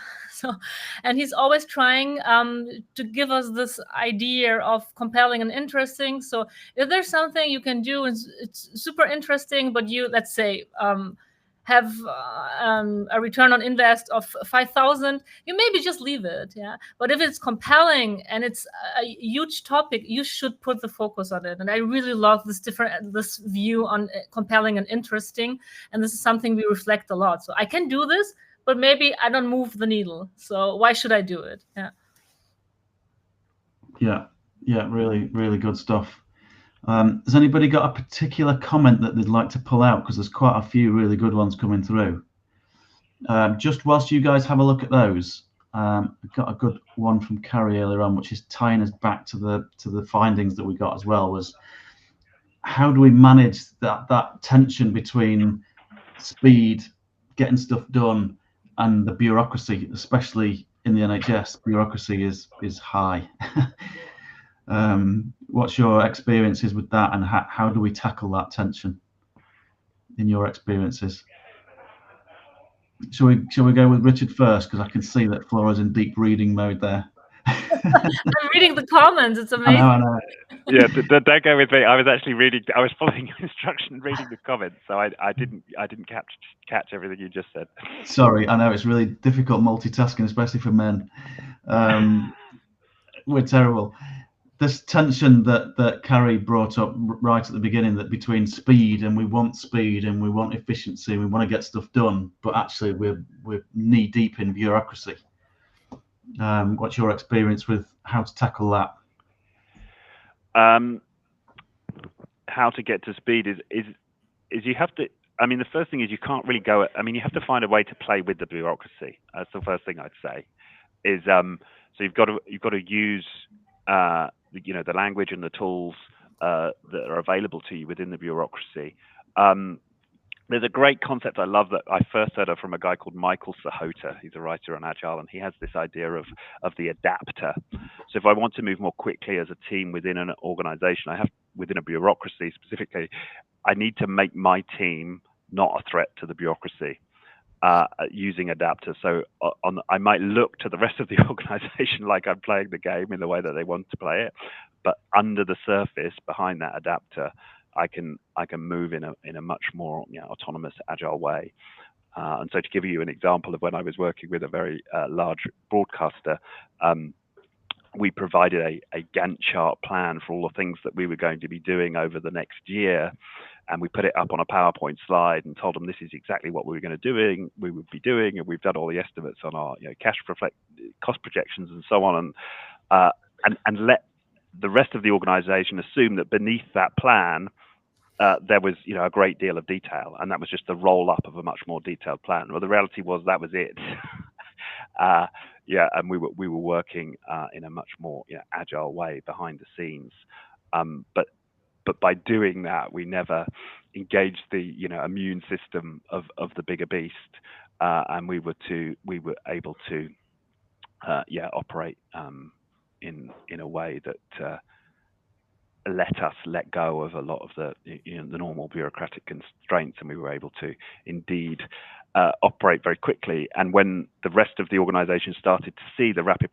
And he's always trying to give us this idea of compelling and interesting. So if there's something you can do, it's super interesting, but you, let's say, have a return on invest of 5,000, you maybe just leave it. Yeah. But if it's compelling and it's a huge topic, you should put the focus on it. And I really love this view on compelling and interesting. And this is something we reflect a lot. So I can do this, but maybe I don't move the needle. So why should I do it? Yeah. Really, really good stuff. Has anybody got a particular comment that they'd like to pull out? Because there's quite a few really good ones coming through. Just whilst you guys have a look at those, I got a good one from Carrie earlier on, which is tying us back to the findings that we got as well, was how do we manage that tension between speed, getting stuff done, and the bureaucracy, especially in the NHS. Bureaucracy is high. What's your experiences with that, and how do we tackle that tension in your experiences? Shall we go with Richard first, because I can see that Flora's in deep reading mode there. I'm reading the comments. It's amazing. I know. Yeah, don't go with me. I was actually reading. I was following your instruction, reading the comments, so I didn't catch everything you just said. Sorry, I know it's really difficult multitasking, especially for men. We're terrible. This tension that Carrie brought up right at the beginning, that between speed and we want efficiency, we want to get stuff done, but actually we're knee deep in bureaucracy. What's your experience with how to tackle that? How to get to speed is you have to. I mean, the first thing is you can't really go. I mean, you have to find a way to play with the bureaucracy. That's the first thing I'd say. Is so you've got to use the language and the tools that are available to you within the bureaucracy. There's a great concept I love that I first heard of from a guy called Michael Sahota. He's a writer on Agile, and he has this idea of the adapter. So if I want to move more quickly as a team within an organization, within a bureaucracy specifically, I need to make my team not a threat to the bureaucracy using adapters. So I might look to the rest of the organization like I'm playing the game in the way that they want to play it, but under the surface, behind that adapter, I can move in a much more autonomous, agile way. And so to give you an example of when I was working with a very large broadcaster, we provided a Gantt chart plan for all the things that we were going to be doing over the next year. And we put it up on a PowerPoint slide and told them this is exactly what we would be doing. And we've done all the estimates on our cost projections and so on. And let the rest of the organization assume that beneath that plan, there was a great deal of detail, and that was just the roll up of a much more detailed plan. Well, the reality was that was it. And we were working in a much more agile way behind the scenes. But by doing that, we never engaged the immune system of the bigger beast, and we were able to operate in a way that let us let go of a lot of the the normal bureaucratic constraints, and we were able to indeed operate very quickly. And when the rest of the organization started to see the rapid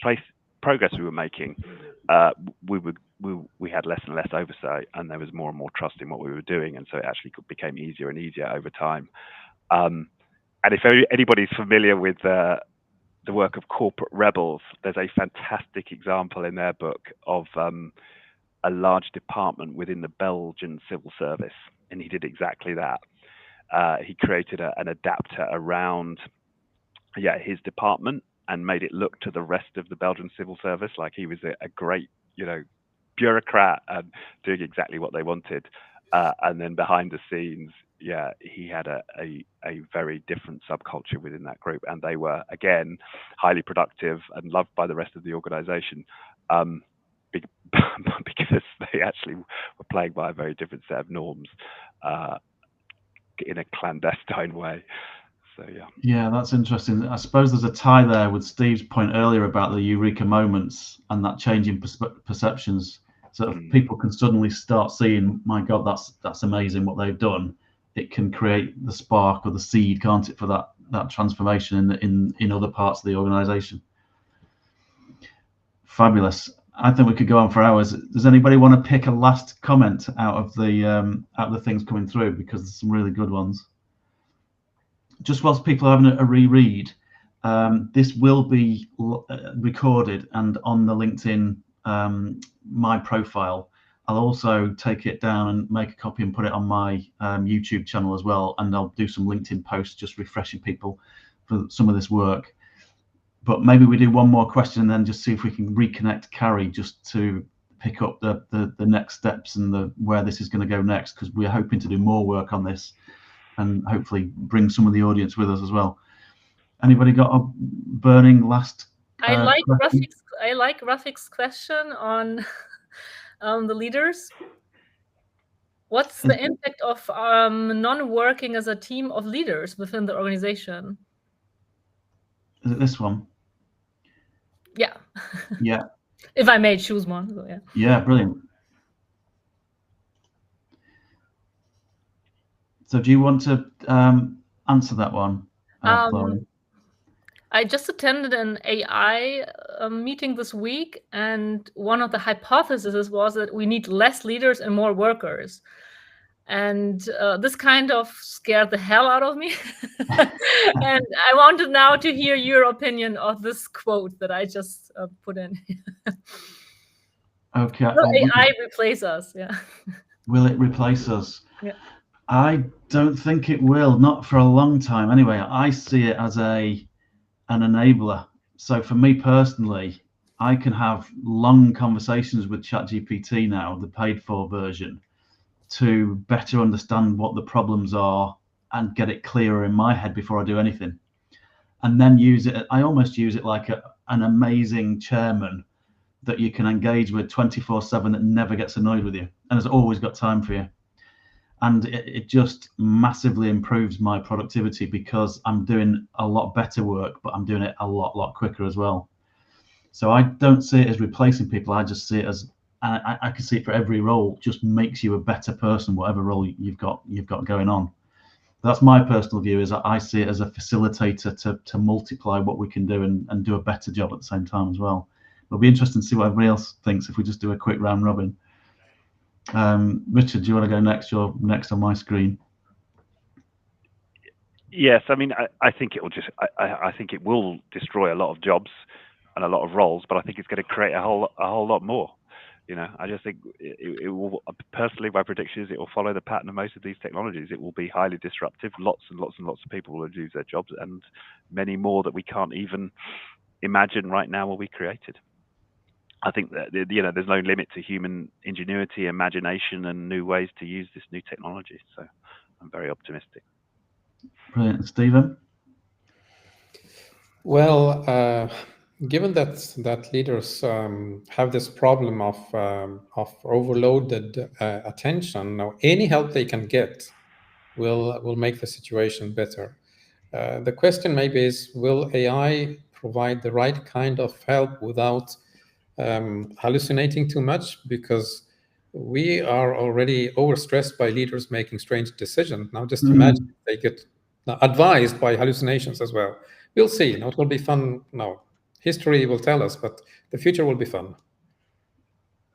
progress we were making, we had less and less oversight, and there was more and more trust in what we were doing, and so it actually became easier and easier over time. And if anybody's familiar with the work of Corporate Rebels, there's a fantastic example in their book of a large department within the Belgian civil service, and he did exactly that. He created an adapter around his department and made it look to the rest of the Belgian civil service like he was a great bureaucrat and doing exactly what they wanted. And then behind the scenes, he had a very different subculture within that group, and they were again highly productive and loved by the rest of the organization, because they actually were playing by a very different set of norms in a clandestine way. So yeah, that's interesting. I suppose there's a tie there with Steve's point earlier about the eureka moments and that change in perceptions. So if people can suddenly start seeing, my God, that's amazing what they've done, it can create the spark or the seed, can't it, for that transformation in other parts of the organization. Fabulous. I think we could go on for hours. Does anybody want to pick a last comment out of the things coming through, because there's some really good ones? Just whilst people are having a reread, this will be recorded and on the LinkedIn my profile. I'll also take it down and make a copy and put it on my YouTube channel as well, and I'll do some LinkedIn posts just refreshing people for some of this work. But maybe we do one more question and then just see if we can reconnect Carrie, just to pick up the next steps and where this is going to go next, because we're hoping to do more work on this and hopefully bring some of the audience with us as well. Anybody got a burning last I like Rafik's question on the leaders. What's the impact of non-working as a team of leaders within the organization? Is it this one? Yeah. Yeah. If I may choose one. So, yeah. Yeah, brilliant. So do you want to answer that one, Chloe? I just attended an AI meeting this week, and one of the hypotheses was that we need less leaders and more workers. And this kind of scared the hell out of me. And I wanted now to hear your opinion of this quote that I just put in. Okay. Will AI replace us? Yeah. Will it replace us? Yeah. I don't think it will, not for a long time. Anyway, I see it as an enabler. So for me personally, I can have long conversations with ChatGPT now, the paid for version, to better understand what the problems are and get it clearer in my head before I do anything. And then use it, I almost use it like an amazing chairman that you can engage with 24/7 that never gets annoyed with you and has always got time for you. And it just massively improves my productivity because I'm doing a lot better work, but I'm doing it a lot quicker as well. So I don't see it as replacing people. I just see it as, I can see it for every role, just makes you a better person, whatever role you've got going on. That's my personal view, is that I see it as a facilitator to multiply what we can do and do a better job at the same time as well. It'll be interesting to see what everybody else thinks if we just do a quick round robin. Richard, do you want to go next? You're next on my screen. Yes, I mean, I think it will just, I think it will destroy a lot of jobs and a lot of roles, but I think it's going to create a whole lot more. You know, I just think it will, personally, my prediction is it will follow the pattern of most of these technologies. It will be highly disruptive. Lots and lots of people will lose their jobs, and many more that we can't even imagine right now will be created. I think that, you know, there's no limit to human ingenuity, imagination, and new ways to use this new technology. So I'm very optimistic. Brilliant. Stephen? Well, given that leaders have this problem of overloaded attention, now any help they can get will make the situation better. The question maybe is, will AI provide the right kind of help without hallucinating too much? Because we are already overstressed by leaders making strange decisions. Now just imagine if they get advised by hallucinations as well. We'll see. Now, it will be fun. No, history will tell us, but the future will be fun.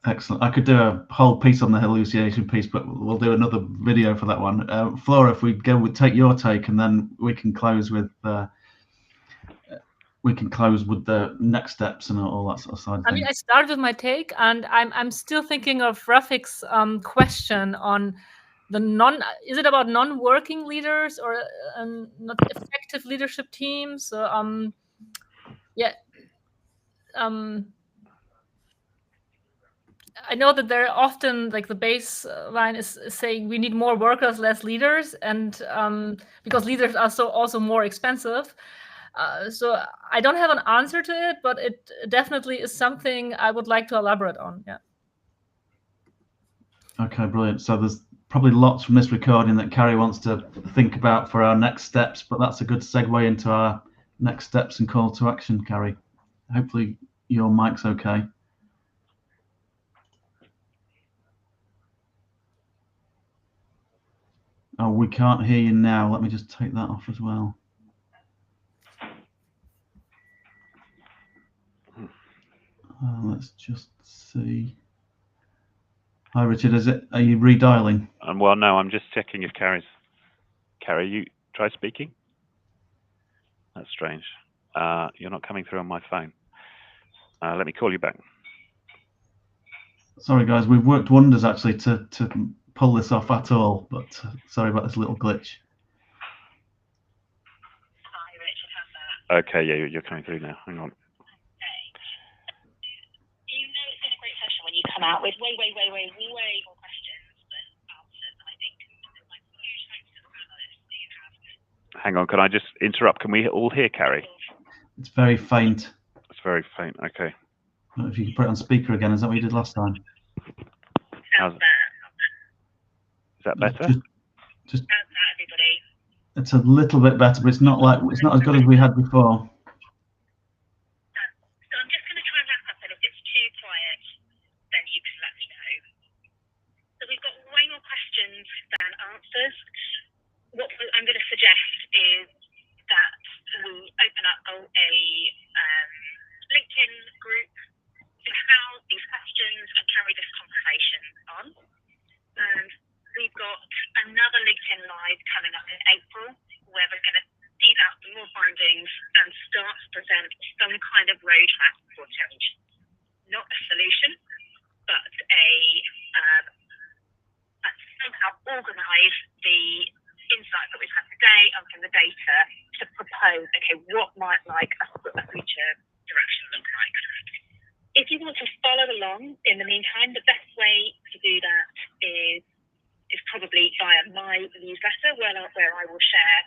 Excellent. I could do a whole piece on the hallucination piece, but we'll do another video for that one. Flora, if we go with take your take, and then we can close with the next steps and all that sort of side. I mean, I start with my take, and I'm still thinking of Rafik's question on the is it about non-working leaders or not effective leadership teams? So, yeah. I know that they're often, like, the baseline is saying we need more workers, less leaders, and because leaders are also more expensive. So I don't have an answer to it, but it definitely is something I would like to elaborate on. Yeah. Okay, brilliant. So there's probably lots from this recording that Carrie wants to think about for our next steps, but that's a good segue into our next steps and call to action, Carrie. Hopefully your mic's okay. Oh, we can't hear you now. Let me just take that off as well. Let's just see. Hi, Richard. Are you redialing? Well, no, I'm just checking if Carrie, you try speaking. That's strange. You're not coming through on my phone. Let me call you back. Sorry, guys. We've worked wonders actually to pull this off at all, but sorry about this little glitch. Hi, Richard. How's that? Okay, yeah, you're coming through now. Hang on. When you come out with way more questions than answers, and I think huge thanks to the panelists that you have. Hang on, can I just interrupt? Can we all hear Carrie? It's very faint. It's very faint. Okay. If you can put it on speaker again, is that what you did last time? How's that? Is that better? How's that, everybody? It's a little bit better, but it's not as good as we had before. What I'm going to suggest is that we open up a LinkedIn group to house these questions and carry this conversation on. And we've got another LinkedIn Live coming up in April, where we're going to tease out some more findings and start to present some kind of roadmap for change. Not a solution, but somehow organise the insights that we've had today and from the data to propose, okay, what might a future direction look like. If you want to follow along in the meantime, the best way to do that is probably via my newsletter, where I will share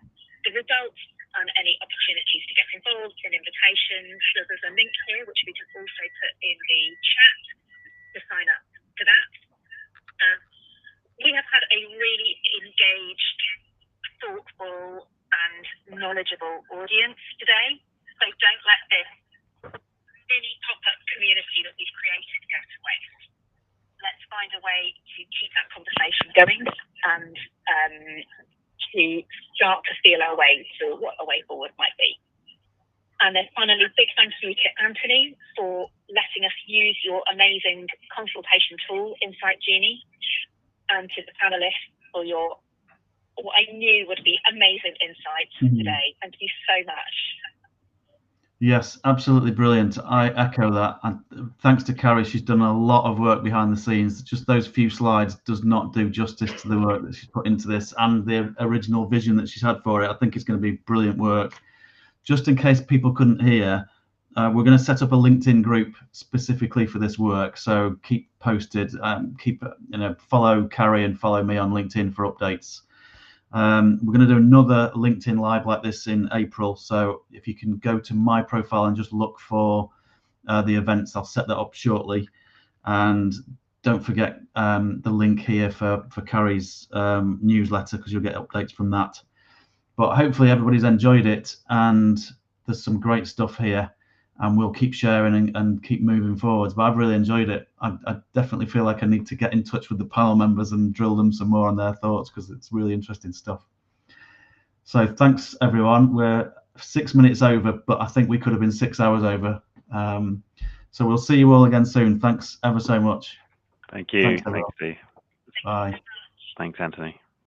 the results and any opportunities to get involved in invitations. So there's a link here which we can also put in the chat to sign up to that. We have had a really engaged, thoughtful and knowledgeable audience today. So don't let this mini pop-up community that we've created go to waste. Let's find a way to keep that conversation going and to start to feel our way to what a way forward might be. And then finally, big thank you to Anthony for letting us use your amazing consultation tool, Insight Genie, and to the panelists for your what I knew would be amazing insights today. Thank you so much. Yes, absolutely brilliant. I echo that. And thanks to Carrie, she's done a lot of work behind the scenes. Just those few slides does not do justice to the work that she's put into this and the original vision that she's had for it. I think it's going to be brilliant work. Just in case people couldn't hear, we're going to set up a LinkedIn group specifically for this work. So keep posted, follow Carrie and follow me on LinkedIn for updates. We're going to do another LinkedIn Live like this in April. So if you can go to my profile and just look for the events, I'll set that up shortly. And don't forget the link here for Carrie's newsletter, because you'll get updates from that. But hopefully everybody's enjoyed it, and there's some great stuff here, and we'll keep sharing and keep moving forwards. But I've really enjoyed it. I definitely feel like I need to get in touch with the panel members and drill them some more on their thoughts, because it's really interesting stuff. So thanks, everyone. We're 6 minutes over, but I think we could have been 6 hours over. So we'll see you all again soon. Thanks ever so much. Thank you. Thanks, Steve. Bye. Thanks, Anthony.